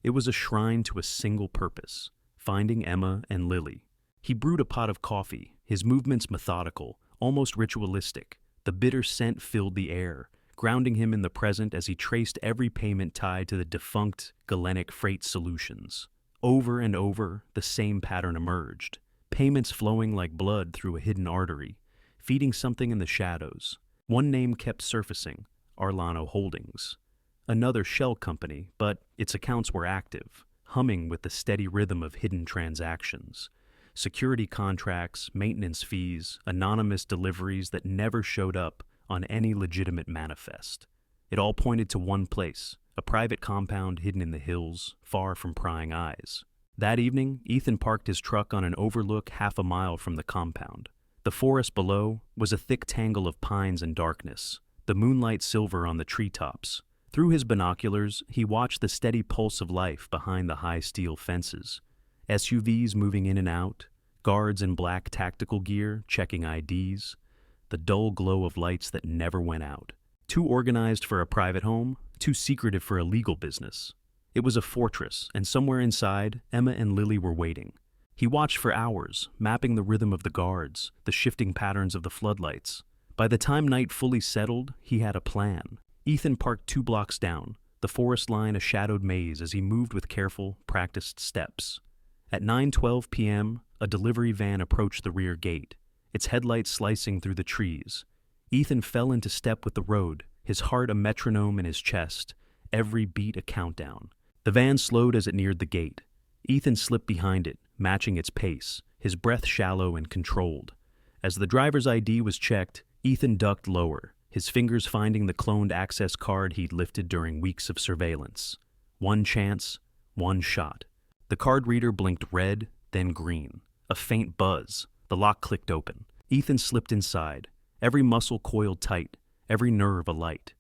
It was a shrine to a single purpose: finding Emma and Lily. He brewed a pot of coffee, his movements methodical, almost ritualistic. The bitter scent filled the air, grounding him in the present as he traced every payment tied to the defunct Galenic Freight Solutions. Over and over, the same pattern emerged, payments flowing like blood through a hidden artery, feeding something in the shadows. One name kept surfacing: Arlano Holdings. Another shell company, but its accounts were active, humming with the steady rhythm of hidden transactions. Security contracts, maintenance fees, anonymous deliveries that never showed up on any legitimate manifest. It all pointed to one place: a private compound hidden in the hills, far from prying eyes. That evening, Ethan parked his truck on an overlook half a mile from the compound. The forest below was a thick tangle of pines and darkness, the moonlight silver on the treetops. Through his binoculars, he watched the steady pulse of life behind the high steel fences. SUVs moving in and out, guards in black tactical gear checking IDs, the dull glow of lights that never went out. Too organized for a private home, too secretive for a legal business. It was a fortress, and somewhere inside, Emma and Lily were waiting. He watched for hours, mapping the rhythm of the guards, the shifting patterns of the floodlights. By the time night fully settled, he had a plan. Ethan parked 2 blocks down, the forest line a shadowed maze as he moved with careful, practiced steps. At 9:12 p.m., a delivery van approached the rear gate, its headlights slicing through the trees. Ethan fell into step with the road, his heart a metronome in his chest, every beat a countdown. The van slowed as it neared the gate. Ethan slipped behind it, matching its pace, his breath shallow and controlled. As the driver's ID was checked, Ethan ducked lower, his fingers finding the cloned access card he'd lifted during weeks of surveillance. One chance, one shot. The card reader blinked red, then green. A faint buzz. The lock clicked open. Ethan slipped inside, every muscle coiled tight, every nerve alight.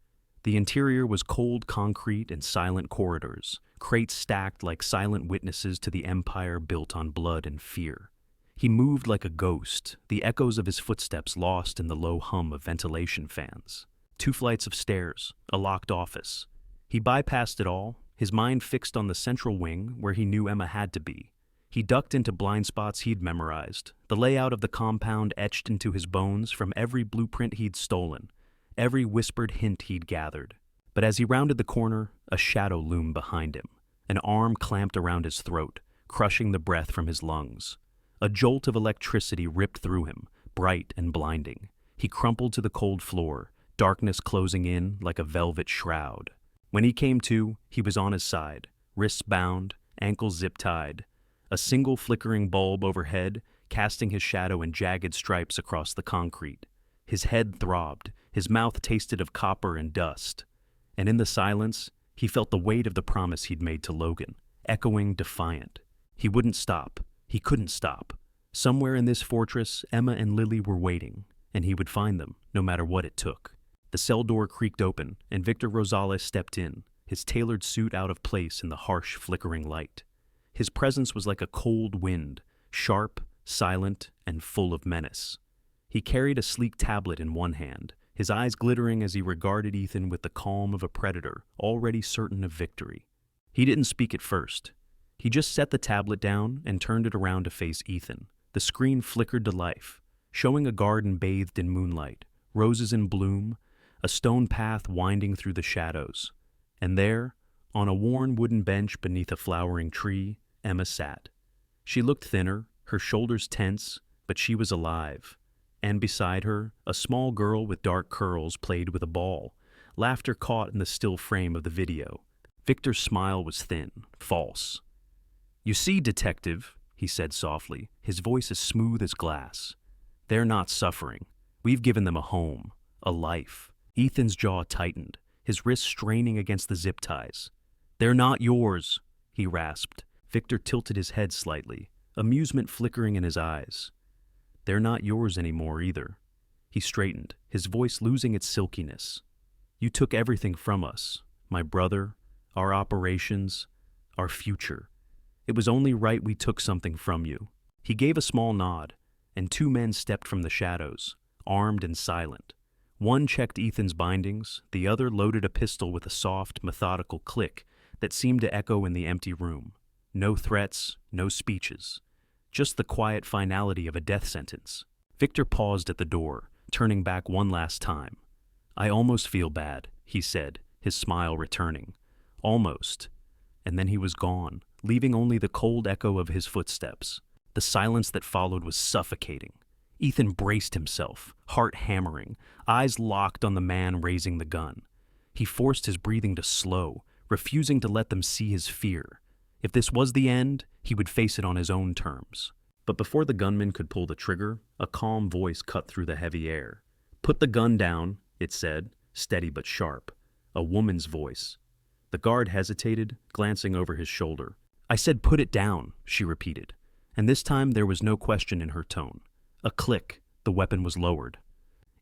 The interior was cold concrete and silent corridors, crates stacked like silent witnesses to the empire built on blood and fear. He moved like a ghost, the echoes of his footsteps lost in the low hum of ventilation fans. 2 flights of stairs, a locked office. He bypassed it all, his mind fixed on the central wing where he knew Emma had to be. He ducked into blind spots he'd memorized, the layout of the compound etched into his bones from every blueprint he'd stolen, every whispered hint he'd gathered. But as he rounded the corner, a shadow loomed behind him. An arm clamped around his throat, crushing the breath from his lungs. A jolt of electricity ripped through him, bright and blinding. He crumpled to the cold floor, darkness closing in like a velvet shroud. When he came to, he was on his side, wrists bound, ankles zip-tied, a single flickering bulb overhead casting his shadow in jagged stripes across the concrete. His head throbbed, his mouth tasted of copper and dust, and in the silence, he felt the weight of the promise he'd made to Logan, echoing defiant. He wouldn't stop. He couldn't stop. Somewhere in this fortress, Emma and Lily were waiting, and he would find them, no matter what it took. The cell door creaked open, and Victor Rosales stepped in, his tailored suit out of place in the harsh, flickering light. His presence was like a cold wind, sharp, silent, and full of menace. He carried a sleek tablet in one hand, his eyes glittering as he regarded Ethan with the calm of a predator, already certain of victory. He didn't speak at first. He just set the tablet down and turned it around to face Ethan. The screen flickered to life, showing a garden bathed in moonlight, roses in bloom, a stone path winding through the shadows. And there, on a worn wooden bench beneath a flowering tree, Emma sat. She looked thinner, her shoulders tense, but she was alive. And beside her, a small girl with dark curls played with a ball, laughter caught in the still frame of the video. Victor's smile was thin, false. "You see, detective," he said softly, his voice as smooth as glass. "They're not suffering. We've given them a home, a life." Ethan's jaw tightened, his wrists straining against the zip ties. "They're not yours," he rasped. Victor tilted his head slightly, amusement flickering in his eyes. "They're not yours anymore either." He straightened, his voice losing its silkiness. "You took everything from us, my brother, our operations, our future. It was only right we took something from you." He gave a small nod, and two men stepped from the shadows, armed and silent. One checked Ethan's bindings, the other loaded a pistol with a soft, methodical click that seemed to echo in the empty room. No threats, no speeches. Just the quiet finality of a death sentence. Victor paused at the door, turning back one last time. "I almost feel bad," he said, his smile returning. Almost. And then he was gone, leaving only the cold echo of his footsteps. The silence that followed was suffocating. Ethan braced himself, heart hammering, eyes locked on the man raising the gun. He forced his breathing to slow, refusing to let them see his fear. If this was the end, he would face it on his own terms. But before the gunman could pull the trigger, a calm voice cut through the heavy air. "Put the gun down," it said, steady but sharp. A woman's voice. The guard hesitated, glancing over his shoulder. "I said put it down," she repeated, and this time there was no question in her tone. A click, the weapon was lowered.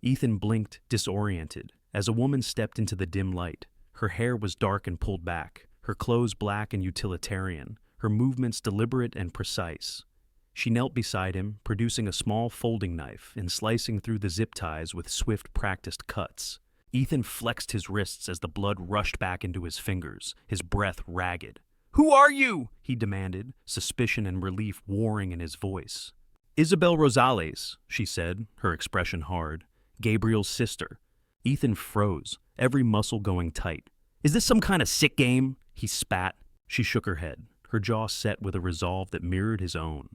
Ethan blinked, disoriented, as a woman stepped into the dim light. Her hair was dark and pulled back, her clothes black and utilitarian, her movements deliberate and precise. She knelt beside him, producing a small folding knife and slicing through the zip ties with swift, practiced cuts. Ethan flexed his wrists as the blood rushed back into his fingers, his breath ragged. "Who are you?" he demanded, suspicion and relief warring in his voice. "Isabel Rosales," she said, her expression hard. "Gabriel's sister." Ethan froze, every muscle going tight. "Is this some kind of sick game?" he spat. She shook her head, her jaw set with a resolve that mirrored his own.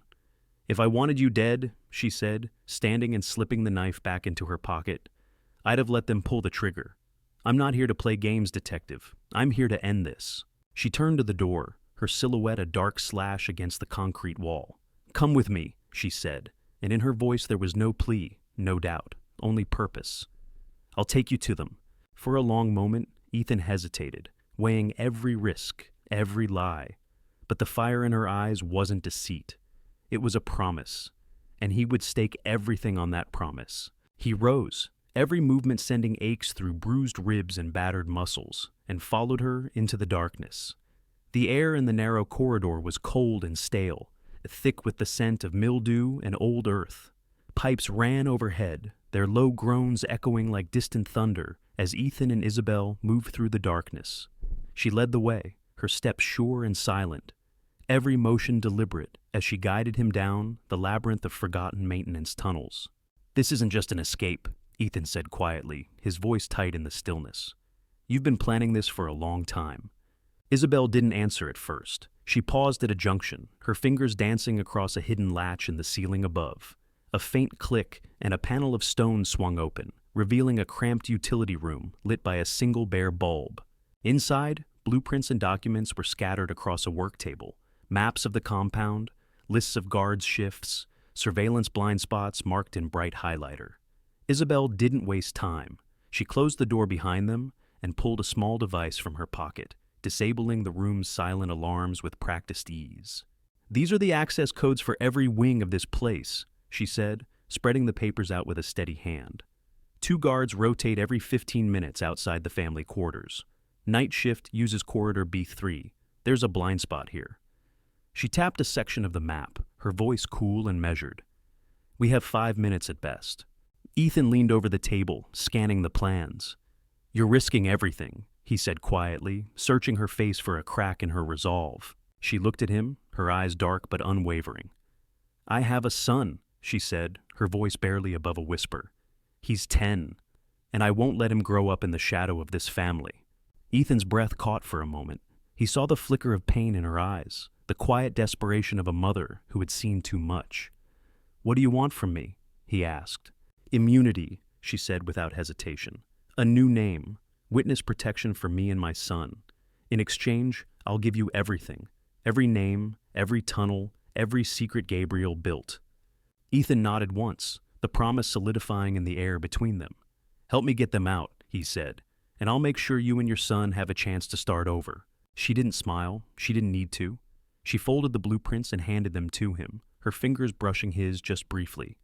"If I wanted you dead," she said, standing and slipping the knife back into her pocket, "I'd have let them pull the trigger. I'm not here to play games, detective. I'm here to end this." She turned to the door, her silhouette a dark slash against the concrete wall. "Come with me," she said, and in her voice there was no plea, no doubt, only purpose. "I'll take you to them." For a long moment, Ethan hesitated, weighing every risk, every lie. But the fire in her eyes wasn't deceit. It was a promise, and he would stake everything on that promise. He rose, every movement sending aches through bruised ribs and battered muscles, and followed her into the darkness. The air in the narrow corridor was cold and stale, thick with the scent of mildew and old earth. Pipes ran overhead, their low groans echoing like distant thunder as Ethan and Isabel moved through the darkness. She led the way, her steps sure and silent, every motion deliberate as she guided him down the labyrinth of forgotten maintenance tunnels. "This isn't just an escape," Ethan said quietly, his voice tight in the stillness. "You've been planning this for a long time." Isabel didn't answer at first. She paused at a junction, her fingers dancing across a hidden latch in the ceiling above. A faint click, and a panel of stone swung open, revealing a cramped utility room lit by a single bare bulb. Inside, blueprints and documents were scattered across a work table, maps of the compound, lists of guards' shifts, surveillance blind spots marked in bright highlighter. Isabel didn't waste time. She closed the door behind them and pulled a small device from her pocket, disabling the room's silent alarms with practiced ease. "These are the access codes for every wing of this place," she said, spreading the papers out with a steady hand. "2 guards rotate every 15 minutes outside the family quarters. Night shift uses corridor B3. There's a blind spot here." She tapped a section of the map, her voice cool and measured. "We have 5 minutes at best." Ethan leaned over the table, scanning the plans. "You're risking everything," he said quietly, searching her face for a crack in her resolve. She looked at him, her eyes dark but unwavering. "I have a son," she said, her voice barely above a whisper. "He's 10, and I won't let him grow up in the shadow of this family." Ethan's breath caught for a moment. He saw the flicker of pain in her eyes, the quiet desperation of a mother who had seen too much. "What do you want from me?" he asked. "Immunity," she said without hesitation. "A new name, witness protection for me and my son. In exchange, I'll give you everything. Every name, every tunnel, every secret Gabriel built." Ethan nodded once, the promise solidifying in the air between them. "Help me get them out," he said, "and I'll make sure you and your son have a chance to start over." She didn't smile. She didn't need to. She folded the blueprints and handed them to him, her fingers brushing his just briefly.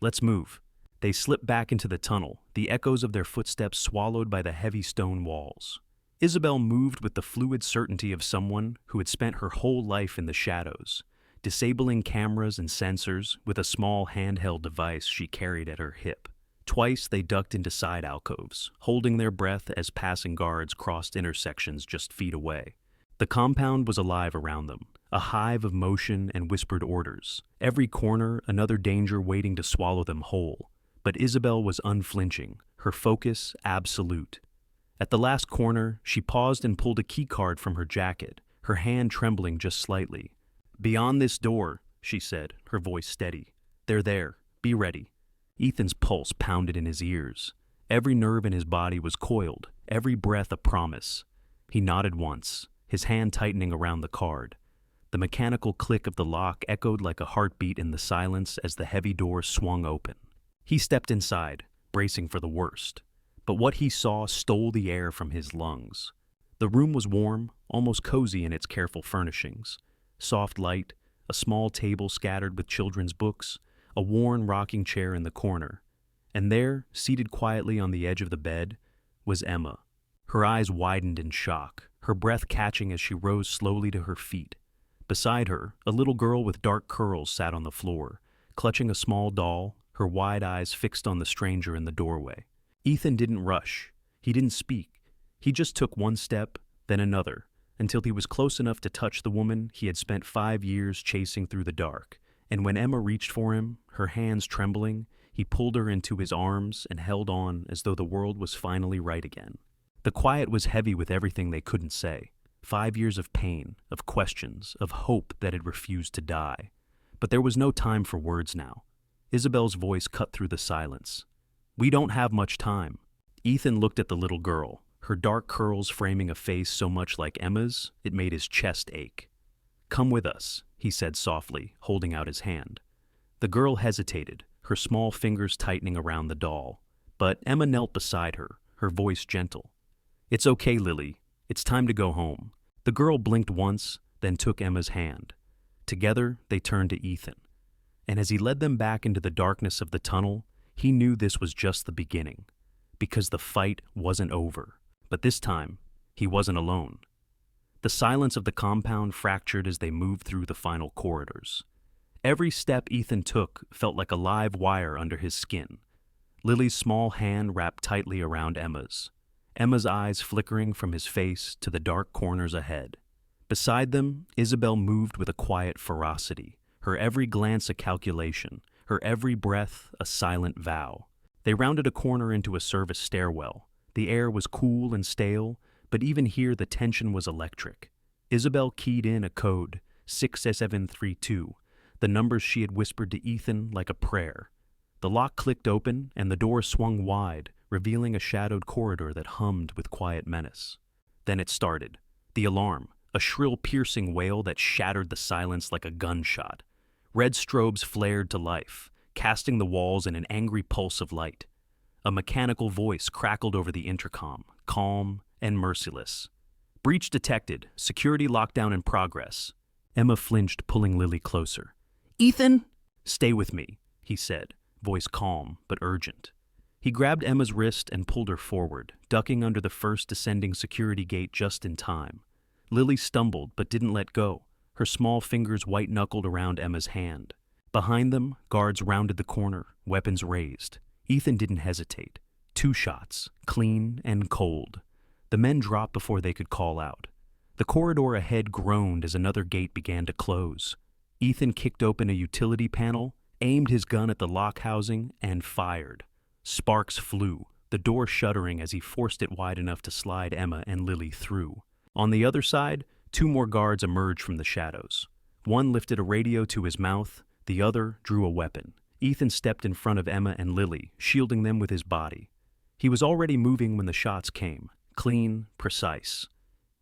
"Let's move." They slipped back into the tunnel, the echoes of their footsteps swallowed by the heavy stone walls. Isabel moved with the fluid certainty of someone who had spent her whole life in the shadows, disabling cameras and sensors with a small handheld device she carried at her hip. Twice they ducked into side alcoves, holding their breath as passing guards crossed intersections just feet away. The compound was alive around them, a hive of motion and whispered orders. Every corner, another danger waiting to swallow them whole. But Isabel was unflinching, her focus absolute. At the last corner, she paused and pulled a keycard from her jacket, her hand trembling just slightly. "Beyond this door," she said, her voice steady. "They're there. Be ready." Ethan's pulse pounded in his ears. Every nerve in his body was coiled, every breath a promise. He nodded once, his hand tightening around the card. The mechanical click of the lock echoed like a heartbeat in the silence as the heavy door swung open. He stepped inside, bracing for the worst. But what he saw stole the air from his lungs. The room was warm, almost cozy in its careful furnishings. Soft light, a small table scattered with children's books, a worn rocking chair in the corner. And there, seated quietly on the edge of the bed, was Emma. Her eyes widened in shock, her breath catching as she rose slowly to her feet. Beside her, a little girl with dark curls sat on the floor, clutching a small doll, her wide eyes fixed on the stranger in the doorway. Ethan didn't rush. He didn't speak. He just took one step, then another, until he was close enough to touch the woman he had spent 5 years chasing through the dark. And when Emma reached for him, her hands trembling, he pulled her into his arms and held on as though the world was finally right again. The quiet was heavy with everything they couldn't say. 5 years of pain, of questions, of hope that had refused to die. But there was no time for words now. Isabel's voice cut through the silence. "We don't have much time." Ethan looked at the little girl, her dark curls framing a face so much like Emma's, it made his chest ache. "Come with us," he said softly, holding out his hand. The girl hesitated, her small fingers tightening around the doll. But Emma knelt beside her, her voice gentle. "It's okay, Lily. It's time to go home." The girl blinked once, then took Emma's hand. Together, they turned to Ethan. And as he led them back into the darkness of the tunnel, he knew this was just the beginning. Because the fight wasn't over. But this time, he wasn't alone. The silence of the compound fractured as they moved through the final corridors. Every step Ethan took felt like a live wire under his skin. Lily's small hand wrapped tightly around Emma's. Emma's eyes flickering from his face to the dark corners ahead. Beside them, Isabel moved with a quiet ferocity, her every glance a calculation, her every breath a silent vow. They rounded a corner into a service stairwell. The air was cool and stale, but even here the tension was electric. Isabel keyed in a code, 6732, the numbers she had whispered to Ethan like a prayer. The lock clicked open, and the door swung wide, revealing a shadowed corridor that hummed with quiet menace. Then it started. The alarm, a shrill piercing wail that shattered the silence like a gunshot. Red strobes flared to life, casting the walls in an angry pulse of light. A mechanical voice crackled over the intercom, calm and merciless. Breach detected. Security lockdown in progress. Emma flinched, pulling Lily closer. "Ethan!" "Stay with me," he said, voice calm but urgent. He grabbed Emma's wrist and pulled her forward, ducking under the first descending security gate just in time. Lily stumbled but didn't let go, her small fingers white-knuckled around Emma's hand. Behind them, guards rounded the corner, weapons raised. Ethan didn't hesitate. 2 shots, clean and cold. The men dropped before they could call out. The corridor ahead groaned as another gate began to close. Ethan kicked open a utility panel, aimed his gun at the lock housing, and fired. Sparks flew, the door shuddering as he forced it wide enough to slide Emma and Lily through. On the other side, 2 more guards emerged from the shadows. One lifted a radio to his mouth, the other drew a weapon. Ethan stepped in front of Emma and Lily, shielding them with his body. He was already moving when the shots came, clean, precise.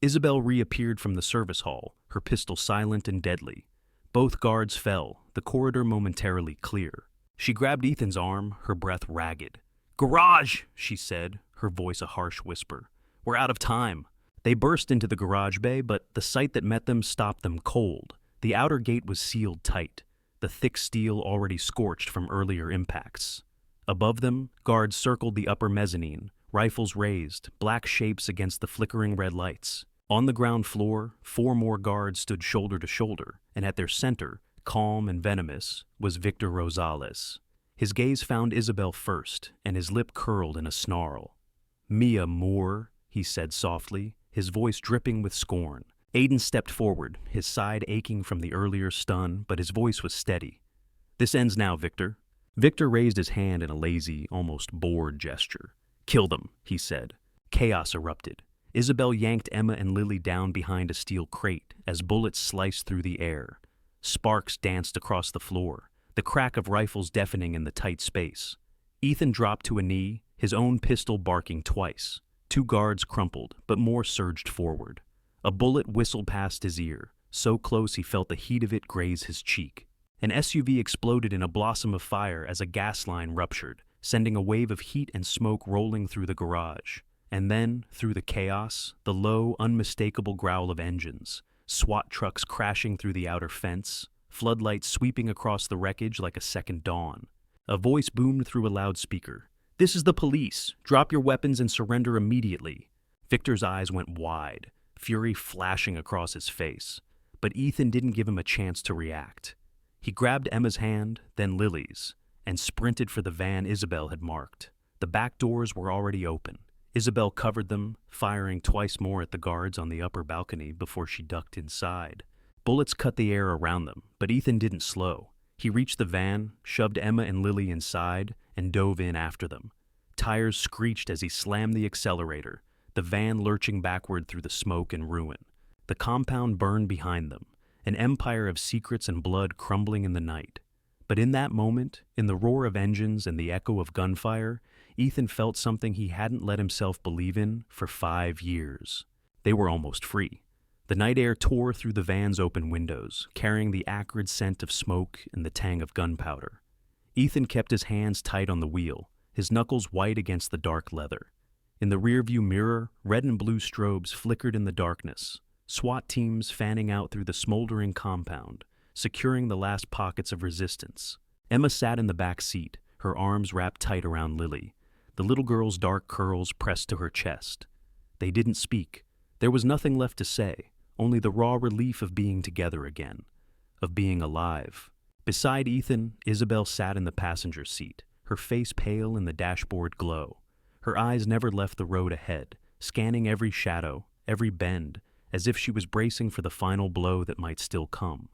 Isabel reappeared from the service hall, her pistol silent and deadly. Both guards fell, the corridor momentarily clear. She grabbed Ethan's arm, her breath ragged. "Garage!" she said, her voice a harsh whisper. "We're out of time." They burst into the garage bay, but the sight that met them stopped them cold. The outer gate was sealed tight, the thick steel already scorched from earlier impacts. Above them, guards circled the upper mezzanine, rifles raised, black shapes against the flickering red lights. On the ground floor, 4 more guards stood shoulder to shoulder, and at their center, calm and venomous, was Victor Rosales. His gaze found Isabel first, and his lip curled in a snarl. "Mia Moore," he said softly, his voice dripping with scorn. Aiden stepped forward, his side aching from the earlier stun, but his voice was steady. "This ends now, Victor." Victor raised his hand in a lazy, almost bored gesture. "Kill them," he said. Chaos erupted. Isabel yanked Emma and Lily down behind a steel crate as bullets sliced through the air. Sparks danced across the floor, the crack of rifles deafening in the tight space. Ethan dropped to a knee, his own pistol barking twice. 2 guards crumpled, but more surged forward. A bullet whistled past his ear, so close he felt the heat of it graze his cheek. An SUV exploded in a blossom of fire as a gas line ruptured, sending a wave of heat and smoke rolling through the garage. And then, through the chaos, the low, unmistakable growl of engines, SWAT trucks crashing through the outer fence, floodlights sweeping across the wreckage like a second dawn. A voice boomed through a loudspeaker. "This is the police. Drop your weapons and surrender immediately." Victor's eyes went wide, fury flashing across his face. But Ethan didn't give him a chance to react. He grabbed Emma's hand, then Lily's, and sprinted for the van Isabel had marked. The back doors were already open. Isabel covered them, firing twice more at the guards on the upper balcony before she ducked inside. Bullets cut the air around them, but Ethan didn't slow. He reached the van, shoved Emma and Lily inside, and dove in after them. Tires screeched as he slammed the accelerator, the van lurching backward through the smoke and ruin. The compound burned behind them, an empire of secrets and blood crumbling in the night. But in that moment, in the roar of engines and the echo of gunfire, Ethan felt something he hadn't let himself believe in for 5 years. They were almost free. The night air tore through the van's open windows, carrying the acrid scent of smoke and the tang of gunpowder. Ethan kept his hands tight on the wheel, his knuckles white against the dark leather. In the rearview mirror, red and blue strobes flickered in the darkness, SWAT teams fanning out through the smoldering compound, securing the last pockets of resistance. Emma sat in the back seat, her arms wrapped tight around Lily, the little girl's dark curls pressed to her chest. They didn't speak. There was nothing left to say, only the raw relief of being together again, of being alive. Beside Ethan, Isabel sat in the passenger seat, her face pale in the dashboard glow. Her eyes never left the road ahead, scanning every shadow, every bend, as if she was bracing for the final blow that might still come.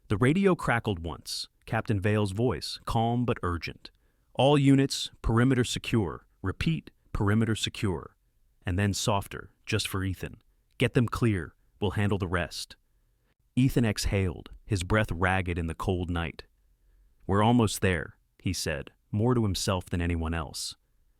The radio crackled once, Captain Vale's voice, calm but urgent. "All units, perimeter secure. Repeat, perimeter secure." And then softer, just for Ethan. "Get them clear. We'll handle the rest." Ethan exhaled, his breath ragged in the cold night. "We're almost there," he said, more to himself than anyone else.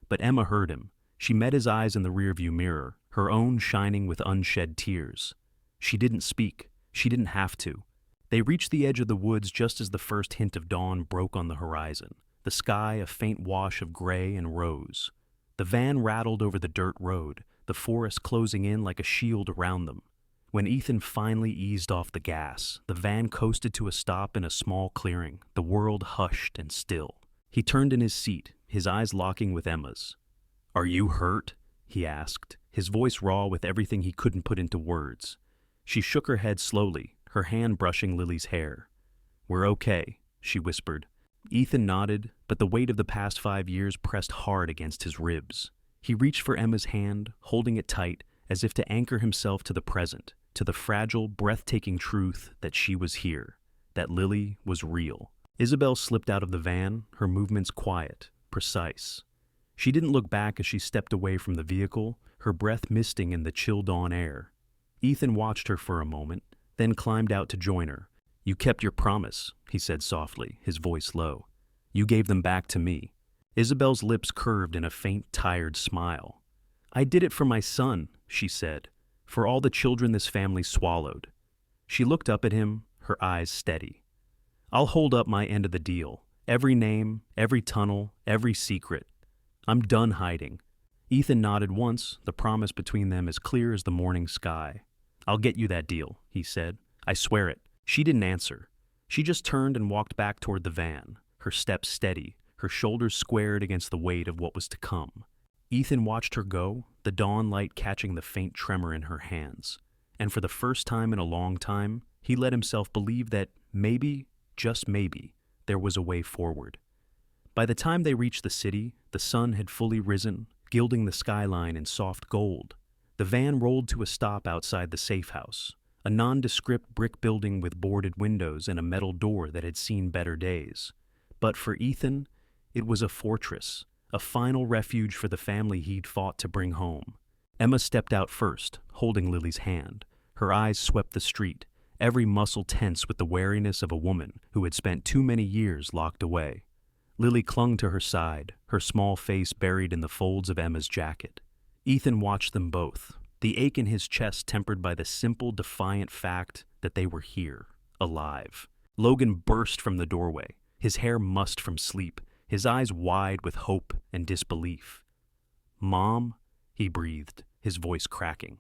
But Emma heard him. She met his eyes in the rearview mirror, her own shining with unshed tears. She didn't speak. She didn't have to. They reached the edge of the woods just as the first hint of dawn broke on the horizon, the sky a faint wash of gray and rose. The van rattled over the dirt road, the forest closing in like a shield around them. When Ethan finally eased off the gas, the van coasted to a stop in a small clearing, the world hushed and still. He turned in his seat, his eyes locking with Emma's. "Are you hurt?" he asked, his voice raw with everything he couldn't put into words. She shook her head slowly, her hand brushing Lily's hair. "We're okay," she whispered. Ethan nodded, but the weight of the past 5 years pressed hard against his ribs. He reached for Emma's hand, holding it tight, as if to anchor himself to the present, to the fragile, breathtaking truth that she was here, that Lily was real. Isabel slipped out of the van, her movements quiet, precise. She didn't look back as she stepped away from the vehicle, her breath misting in the chill dawn air. Ethan watched her for a moment, then climbed out to join her. "You kept your promise," he said softly, his voice low. "You gave them back to me." Isabel's lips curved in a faint, tired smile. "I did it for my son," she said, "for all the children this family swallowed." She looked up at him, her eyes steady. "I'll hold up my end of the deal. Every name, every tunnel, every secret. I'm done hiding." Ethan nodded once, the promise between them as clear as the morning sky. "I'll get you that deal," he said. "I swear it." She didn't answer. She just turned and walked back toward the van, her steps steady, her shoulders squared against the weight of what was to come. Ethan watched her go, the dawn light catching the faint tremor in her hands. And for the first time in a long time, he let himself believe that maybe, just maybe, there was a way forward. By the time they reached the city, the sun had fully risen, gilding the skyline in soft gold. The van rolled to a stop outside the safe house, a nondescript brick building with boarded windows and a metal door that had seen better days. But for Ethan, it was a fortress, a final refuge for the family he'd fought to bring home. Emma stepped out first, holding Lily's hand. Her eyes swept the street, every muscle tense with the wariness of a woman who had spent too many years locked away. Lily clung to her side, her small face buried in the folds of Emma's jacket. Ethan watched them both, the ache in his chest tempered by the simple, defiant fact that they were here, alive. Logan burst from the doorway, his hair mussed from sleep, his eyes wide with hope and disbelief. "Mom?" he breathed, his voice cracking.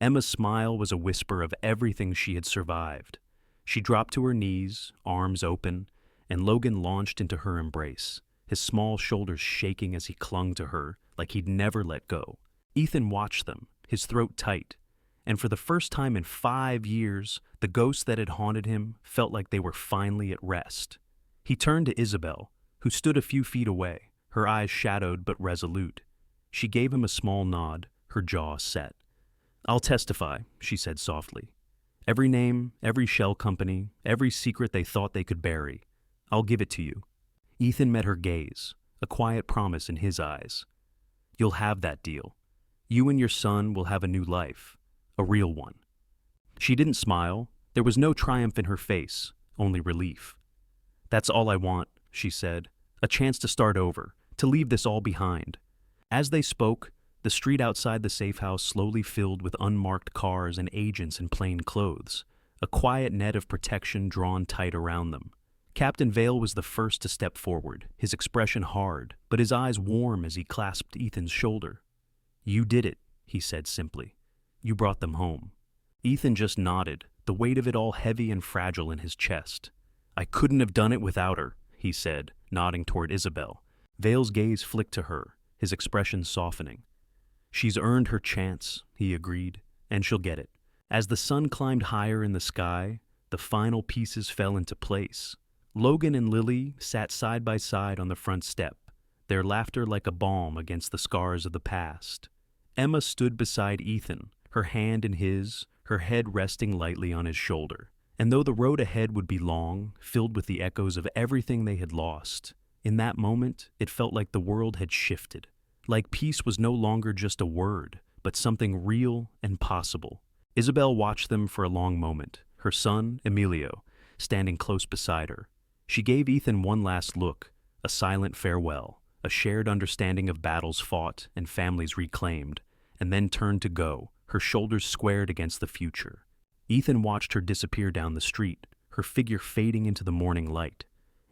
Emma's smile was a whisper of everything she had survived. She dropped to her knees, arms open, and Logan launched into her embrace, his small shoulders shaking as he clung to her like he'd never let go. Ethan watched them, his throat tight, and for the first time in 5 years, the ghosts that had haunted him felt like they were finally at rest. He turned to Isabel, who stood a few feet away, her eyes shadowed but resolute. She gave him a small nod, her jaw set. "I'll testify," she said softly. "Every name, every shell company, every secret they thought they could bury. I'll give it to you." Ethan met her gaze, a quiet promise in his eyes. "You'll have that deal. You and your son will have a new life, a real one." She didn't smile. There was no triumph in her face, only relief. "That's all I want," she said. "A chance to start over, to leave this all behind." As they spoke, the street outside the safe house slowly filled with unmarked cars and agents in plain clothes, a quiet net of protection drawn tight around them. Captain Vale was the first to step forward, his expression hard, but his eyes warm as he clasped Ethan's shoulder. "You did it," he said simply. "You brought them home." Ethan just nodded, the weight of it all heavy and fragile in his chest. "I couldn't have done it without her," he said, nodding toward Isabel. Vale's gaze flicked to her, his expression softening. "She's earned her chance," he agreed, "and she'll get it." As the sun climbed higher in the sky, the final pieces fell into place. Logan and Lily sat side by side on the front step, their laughter like a balm against the scars of the past. Emma stood beside Ethan, her hand in his, her head resting lightly on his shoulder. And though the road ahead would be long, filled with the echoes of everything they had lost, in that moment it felt like the world had shifted, like peace was no longer just a word, but something real and possible. Isabel watched them for a long moment, her son, Emilio, standing close beside her. She gave Ethan one last look, a silent farewell, a shared understanding of battles fought and families reclaimed, and then turned to go, her shoulders squared against the future. Ethan watched her disappear down the street, her figure fading into the morning light.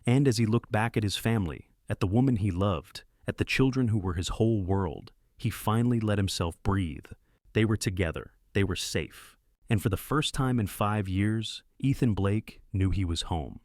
And as he looked back at his family, at the woman he loved, at the children who were his whole world, he finally let himself breathe. They were together. They were safe. And for the first time in 5 years, Ethan Blake knew he was home.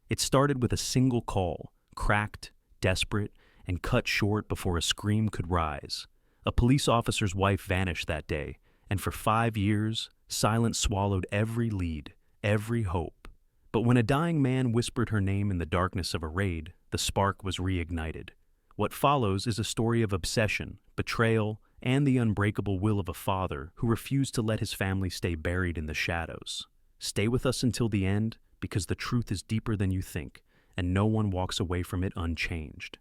It started with a single call, cracked, desperate, and cut short before a scream could rise. A police officer's wife vanished that day, and for 5 years, silence swallowed every lead, every hope. But when a dying man whispered her name in the darkness of a raid, the spark was reignited. What follows is a story of obsession, betrayal, and the unbreakable will of a father who refused to let his family stay buried in the shadows. Stay with us until the end, because the truth is deeper than you think, and no one walks away from it unchanged.